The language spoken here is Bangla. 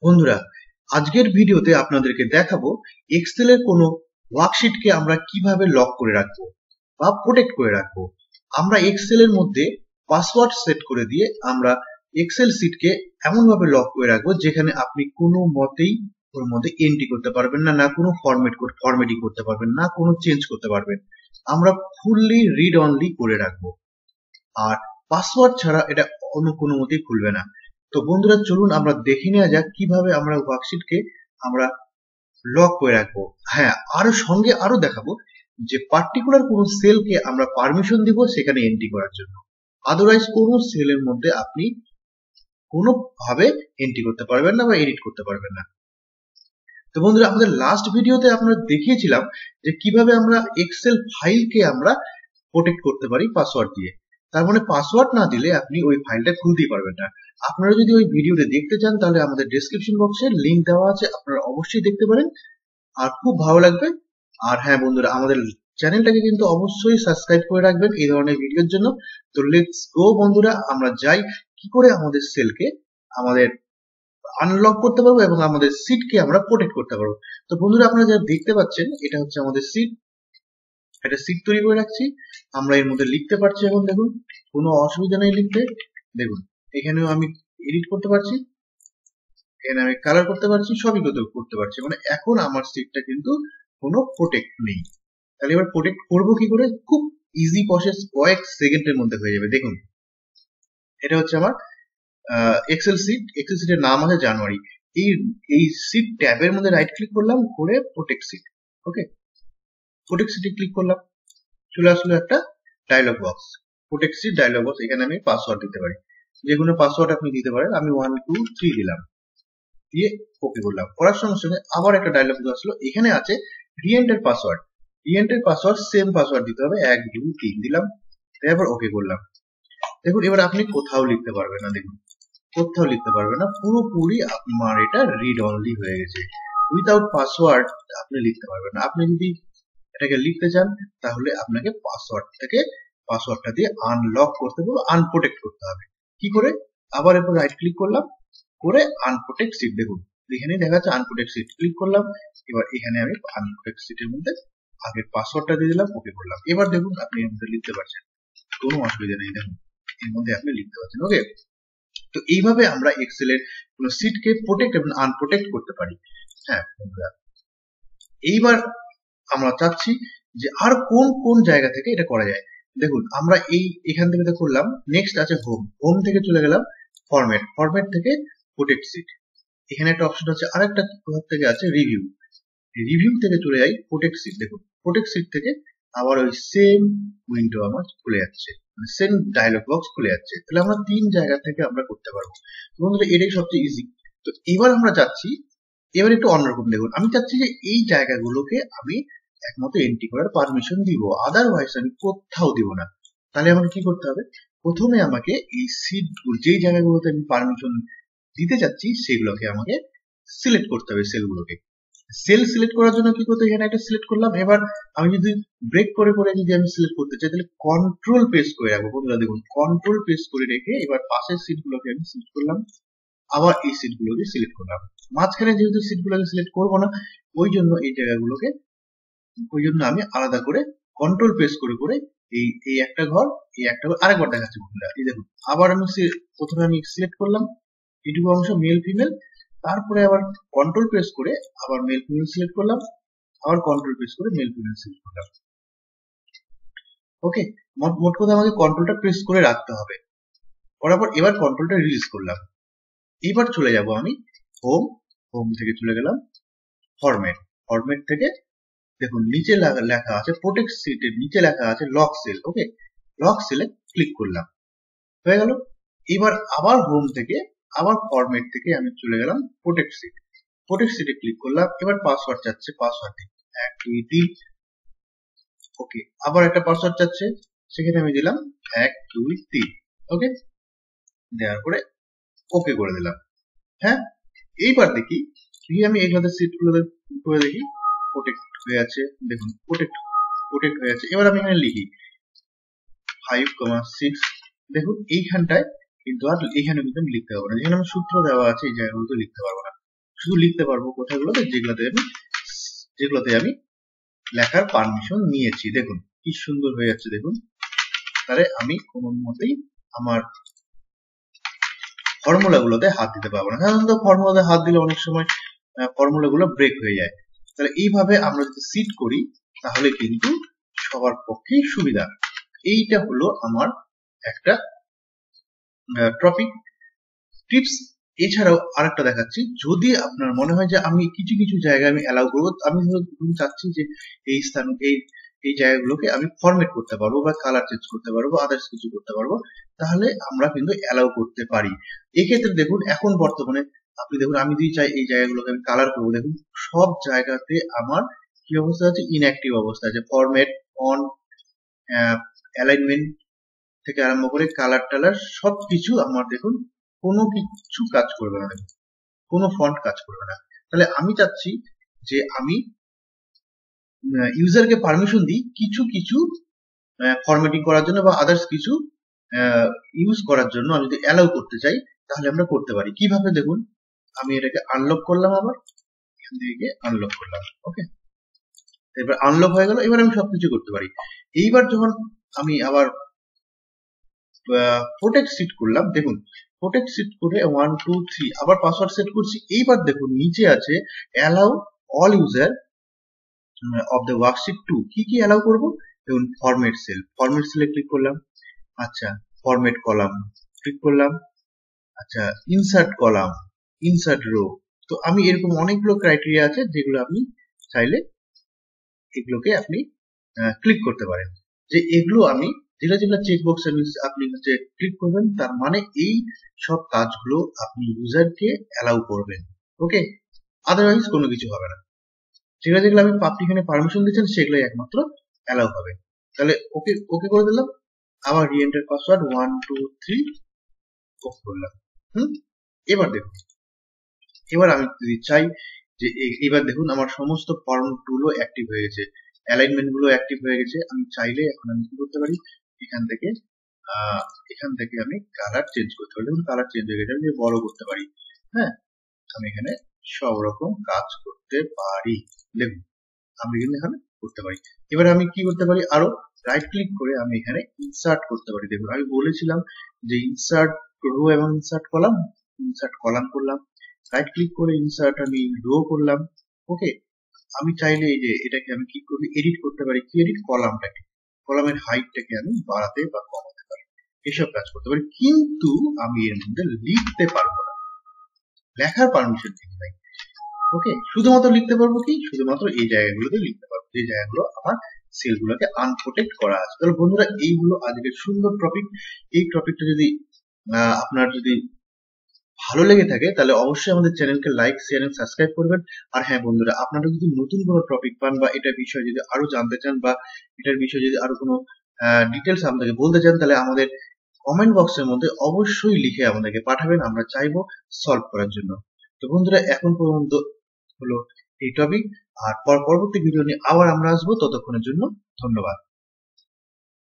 বন্ধুরা, আজকের ভিডিওতে আপনাদেরকে দেখাবো এক্সেল এর কোনো ওয়ার্কশিটকে আমরা কিভাবে লক করে রাখবো বা প্রোটেক্ট করে রাখবো। আমরা এক্সেল এর মধ্যে পাসওয়ার্ড সেট করে দিয়ে আমরা এক্সেল শিটকে এমন ভাবে লক করে রাখবো যেখানে আপনি কোনো মতেই ওর মধ্যে এন্ট্রি করতে পারবেন না, না কোনো ফরম্যাটিং করতে পারবেন না, কোনো চেঞ্জ করতে পারবেন। আমরা ফুললি রিড অনলি করে রাখবো, আর পাসওয়ার্ড ছাড়া এটা অন্য কোনো মতেই খুলবে না। তো বন্ধুরা, চলুন আমরা দেখে নেওয়া যাক কিভাবে আমরা ওয়ার্কশিটকে আমরা লক করে রাখবো। হ্যাঁ, আরো সঙ্গে আরো দেখাবো যে পার্টিকুলার কোনো সেলকে আমরা পারমিশন দিব সেখানে এন্ট্রি করার জন্য। আদারওয়াইজ কোনো সেলের মধ্যে আপনি কোনো ভাবে এন্ট্রি করতে পারবেন না বা এডিট করতে পারবেন না। তো বন্ধুরা, আমাদের লাস্ট ভিডিওতে আমরা দেখিয়েছিলাম যে কিভাবে আমরা এক্সেল ফাইলকে আমরা প্রোটেক্ট করতে পারি পাসওয়ার্ড দিয়ে। তার মানে পাসওয়ার্ড না দিলে আপনি ওই ফাইলটা খুলতেই পারবেন না। আপনারা যদি ওই ভিডিওটা দেখতে চান তাহলে আমাদের ডেসক্রিপশন বক্সে লিংক দেওয়া আছে, আপনারা অবশ্যই দেখতে পারেন, আর খুব ভালো লাগবে। আর হ্যাঁ বন্ধুরা, আমাদের চ্যানেলটাকে কিন্তু অবশ্যই সাবস্ক্রাইব করে রাখবেন এই ধরনের ভিডিওর জন্য। তো লেটস গো বন্ধুরা, আমরা যাই কি করে আমাদের সেলকে আমাদের আনলক করতে পারবো এবং আমাদের সিটকে আমরা প্রোটেক্ট করতে পারবো। তো বন্ধুরা, আপনারা যা দেখতে পাচ্ছেন এটা হচ্ছে আমাদের সিট। একটা সিট তৈরি করে রাখছি, আমরা এর মধ্যে লিখতে পারছি। এখন দেখুন, কোনো অসুবিধা নেই লিখতে। দেখুন, এখানেও আমি এডিট করতে পারছি, এখানে আমি কালার করতে পারছি, সবই করতে পারছি। মানে এখন আমার সিটটা কিন্তু কোনো প্রোটেক্ট নেই। তাহলে এবার প্রোটেক্ট করবো কি করে? খুব ইজি প্রসেস, কয়েক সেকেন্ডের মধ্যে হয়ে যাবে। দেখুন, এটা হচ্ছে আমার এক্সেল সিট। এক্সেল সিটের নাম আছে জানুয়ারি। এই সিট ট্যাবের মধ্যে রাইট ক্লিক করলাম, করে প্রোটেক্ট সিট। ওকে, প্রোটেক্ট সিটে ক্লিক করলাম, চলে আসলো একটা dialog box, protect sheet dialog box. এখানে আমি পাসওয়ার্ড দিতে পারি, যে কোনো পাসওয়ার্ড আপনি দিতে পারেন। আমি 1 2 3 দিলাম, দিয়ে ওকে করলাম। করার সঙ্গে সঙ্গে আবার একটা ডায়লগ বক্স আসলো, এখানে আছে re-enter password. Re-enter password same password দিতে হবে, 1 2 3 দিলাম, তারপর ওকে করলাম। দেখুন, এবার আপনি কোথাও লিখতে পারবেন না। দেখুন, কোথাও লিখতে পারবে না, পুরোপুরি আপনার এটা রিড অনলি হয়ে গেছে। উইথাউট পাসওয়ার্ড আপনি লিখতে পারবেন না। আপনি যদি এটাকে লিখতে চান তাহলে আপনাকে পাসওয়ার্ডটা দিয়ে আনলক করতে হবে, আনপ্রোটেক্ট করতে হবে। কি করে? আবার এরপর রাইট ক্লিক করলাম, করে আনপ্রোটেক্ট সিট। দেখুন, এখানে দেখা যাচ্ছে আনপ্রোটেক্ট সিট, ক্লিক করলাম। এবার এখানে আমি আনপ্রোটেক্ট সিটের মধ্যে আগের পাসওয়ার্ডটা দিয়ে দিলাম, ওকে করলাম। এবার দেখুন, আপনি এর মধ্যে লিখতে পারছেন, কোনো অসুবিধা নেই। দেখুন, এর মধ্যে আপনি লিখতে পারছেন। ওকে, তো এইভাবে আমরা এক্সেল এর কোনো সিটকে প্রোটেক্ট এবং আনপ্রোটেক্ট করতে পারি। হ্যাঁ বন্ধুরা, এইবার আমরা চাচ্ছি যে আর কোন কোন জায়গা থেকে এটা করা যায়। দেখুন, আমরা এখান থেকে করলাম। নেক্সট আছে হোম। হোম থেকে চলে গেলাম ফরম্যাট। ফরম্যাট থেকে প্রোটেক্ট সিট। এখানে একটা অপশন আছে, আরেকটা থেকে আছে রিভিউ। রিভিউ থেকে চলে যাই প্রোটেক্ট সিট। দেখুন, প্রোটেক্ট সিট থেকে আবার ওই সেম উইন্ডো আমার খুলে যাচ্ছে, সেম ডায়লগ বক্স খুলে যাচ্ছে। তাহলে আমরা 3 জায়গা থেকে আমরা করতে পারবো। বন্ধুরা, এটাই সবচেয়ে ইজি। তো এবার আমরা চাচ্ছি, এবার একটু অন্যরকম। দেখুন, আমি চাচ্ছি যে এই জায়গাগুলোকে আমি একমাত্র এন্ট্রি করার পারমিশন দিব, আদারওয়াইজ আমি কোথাও দিব না। তাহলে আমাকে কি করতে হবে? প্রথমে আমাকে এই সিটগুলো, যেই জায়গাগুলোতে আমি পারমিশন দিতে চাচ্ছি সেগুলোকে আমাকে সিলেক্ট করতে হবে। সেলগুলোকে সেল সিলেক্ট করার জন্য কি করতে, এখানে একটা সিলেক্ট করলাম। এবার আমি যদি ব্রেক করে করে যদি আমি সিলেক্ট করতে চাই তাহলে কন্ট্রোল প্রেস করে রাখবো। বন্ধুরা দেখুন, কন্ট্রোল প্রেস করে রেখে এবার পাশের সিটগুলোকে আমি সিলেক্ট করলাম, আবার এই সিটগুলোকে সিলেক্ট করলাম। মাঝখানে যেহেতু সিটগুলোকে সিলেক্ট করবো না, ওই জন্য এই জায়গাগুলোকে, ওই জন্য আমি আলাদা করে কন্ট্রোল প্রেস করে করে এই একটা ঘর, এই একটা ঘর আরেকবার দেখাচ্ছি বন্ধুরা। এই দেখুন, আবার আমি প্রথমে আমি সিলেক্ট করলাম এইটুকু অংশ, মেল ফিমেল, তারপরে আবার কন্ট্রোল প্রেস করে আবার মেল ফিমেল সিলেক্ট করলাম, আবার কন্ট্রোল প্রেস করে মেল ফিমেল সিলেক্ট করলাম। ওকে, মোট কথা আমাকে কন্ট্রোলটা প্রেস করে রাখতে হবে। করার পর এবার কন্ট্রোলটা রিলিজ করলাম। এবার চলে যাব আমি হোম। হোম থেকে চলে গেলাম ফরম্যাট। ফরম্যাট থেকে দেখুন নিচে লেখা আছে প্রোটেক্ট সিটের নিচে লেখা আছে লক সেল। ওকে, লক সেলে ক্লিক করলাম, হয়ে গেল। এবার আবার হোম থেকে আবার ফরম্যাট থেকে আমি চলে গেলাম প্রোটেক্ট সিট। প্রোটেক্ট সিটে ক্লিক করলাম। এবার পাসওয়ার্ড চাচ্ছে, পাসওয়ার্ড দিই 1 2 3। ওকে, আবার একটা পাসওয়ার্ড চাচ্ছে, সেখানে আমি দিলাম 1 2 3। ওকে, দেওয়ার পরে ওকে করে দিলাম। হ্যাঁ, এইবার দেখি আমি এগুলোতে সিটগুলো করে দেখি প্রোটেক্ট হয়ে আছে। দেখুন, প্রোটেক্ট হয়ে আছে। এবার আমি এখানে লিখি 5,6। দেখুন, এইখানটায় কিন্তু আর এখানে কিন্তু আমি লিখতে পারবো না, যেখানে আমার সূত্র দেওয়া আছে এই জায়গাগুলোতে লিখতে পারবো না। শুধু লিখতে পারবো কোথাগুলোতে যেগুলোতে আমি লেখার পারমিশন নিয়েছি। দেখুন কি সুন্দর হয়ে যাচ্ছে দেখুন। তাহলে আমি কোনো মতেই আমার ফর্মুলাগুলোতে হাত দিতে পারবো না। সাধারণত ফর্মুলাতে হাত দিলে অনেক সময় ফর্মুলাগুলো ব্রেক হয়ে যায়। তাহলে এইভাবে আমরা যদি সিট করি তাহলে কিন্তু সবার পক্ষেই সুবিধা। এইটা হলো আমার একটা টপিক টিপস। এছাড়াও আরেকটা দেখাচ্ছি, যদি আপনার মনে হয় যে আমি কিছু কিছু জায়গায় আমি অ্যালাউ করবো, আমি চাচ্ছি যে এই স্থান এই জায়গাগুলোকে আমি ফরম্যাট করতে পারবো বা কালার চেঞ্জ করতে পারবো, আদার্স কিছু করতে পারবো, তাহলে আমরা কিন্তু অ্যালাউ করতে পারি। এক্ষেত্রে দেখুন এখন বর্তমানে আপনি দেখুন আমি যদি চাই এই জায়গাগুলোকে আমি কালার করবো, দেখুন সব জায়গাতে আমার কি অবস্থা আছে, ইনঅ্যাক্টিভ অবস্থা আছে। ফরম্যাট, অন, অ্যালাইনমেন্ট থেকে আরম্ভ করে কালার টালার সবকিছু আমার দেখুন কোনো কিছু কাজ করবে না, কোনো ফন্ট কাজ করবে না। তাহলে আমি চাচ্ছি যে আমি ইউজারকে পারমিশন দিই কিছু কিছু ফরম্যাটিং করার জন্য বা আদার্স কিছু ইউজ করার জন্য আমি যদি অ্যালাউ করতে চাই তাহলে আমরা করতে পারি। কিভাবে দেখুন, আমি এটাকে আনলক করলাম, আবার এখান থেকে আনলক করলাম, ওকে, এবার আনলক হয়ে গেল। এবার আমি সবকিছু করতে পারি। এইবার যখন আমি আবার প্রোটেক্ট সিট করলাম, দেখুন প্রোটেক্ট সিট করে 1 2 3 আবার পাসওয়ার্ড সেট করছি। এইবার দেখুন নিচে আছে allow all user of the worksheet 2। কি কি অ্যালাউ করব, দেখুন ফরম্যাট সেলে ক্লিক করলাম, আচ্ছা ফরম্যাট কলাম ক্লিক করলাম, আচ্ছা ইনসার্ট কলাম, ইনসার্ট রো। তো আমি এরকম অনেকগুলো ক্রাইটেরিয়া আছে যেগুলো আপনি চাইলে এগুলোকে আপনি ক্লিক করতে পারেন। যে এগুলো আমি যেগুলো চেকবক্স আপনি ক্লিক করবেন, তার মানে এই সব কাজগুলো আপনি ইউজারকে অ্যালাউ করবেন, ওকে, আদারওয়াইজ কোনো কিছু হবে না। যেগুলো আপনি এখানে পারমিশন দিচ্ছেন সেগুলোই একমাত্র অ্যালাউ হবে। তাহলে ওকে ওকে করে দিলাম, আবার রিএন্টার পাসওয়ার্ড 1 2 3 ওকে করলাম। এবার দেখুন, এবার আমি যদি চাই যে এবার দেখুন আমার সমস্ত ফর্ম গুলো অ্যাক্টিভ হয়ে গেছে, অ্যালাইনমেন্ট গুলো অ্যাক্টিভ হয়ে গেছে। আমি চাইলে এখন আমি কি করতে পারি, এখান থেকে আমি কালার চেঞ্জ করতে পারি। দেখুন কালার চেঞ্জ হয়ে গেছে, আমি বড় করতে পারি। হ্যাঁ, আমি এখানে সব রকম কাজ করতে পারি। দেখুন আমি কিন্তু এখানে করতে পারি। এবার আমি কি করতে পারি, আরো রাইট ক্লিক করে আমি এখানে ইনসার্ট করতে পারি। দেখুন আমি বলেছিলাম যে ইনসার্ট রো এবং ইনসার্ট কলাম করলাম, রাইট ক্লিক করে ইনসার্ট আমি রো করলাম, ওকে। আমি চাইলে এই যে এটাকে আমি কি করি, এডিট করতে পারি। কি এডিট, কলামের হাইটটাকে আমি বাড়াতে বা কমাতে পারি, এসব কাজ করতে পারি। কিন্তু আমি এর মধ্যে লিখতে পারবো না, লেখার পারমিশন কিন্তু নাই, ওকে। শুধুমাত্র লিখতে পারবো কি, শুধুমাত্র এই জায়গাগুলোতে লিখতে পারবো যে জায়গাগুলো আমার সেলগুলোকে আনপ্রোটেক্ট করা আছে। তাহলে বন্ধুরা এইগুলো আজকের সুন্দর টপিক। এই টপিকটা যদি আপনার যদি ভালো লেগে থাকে তাহলে অবশ্যই আমাদের চ্যানেলকে লাইক, শেয়ার এবং সাবস্ক্রাইব করবেন। আর হ্যাঁ বন্ধুরা, আপনারা যদি নতুন কোনো টপিক পান বা এটার বিষয়ে যদি আরো জানতে চান বা এটার বিষয়ে যদি আরো কোনো ডিটেলস আপনাকে বলতে চান, তাহলে আমাদের কমেন্ট বক্সের মধ্যে অবশ্যই লিখে আমাদেরকে পাঠাবেন, আমরা চাইবো সলভ করার জন্য। তো বন্ধুরা এখন পর্যন্ত হলো এই টপিক, আর পরবর্তী ভিডিও নিয়ে আবার আমরা আসবো। ততক্ষণের জন্য ধন্যবাদ।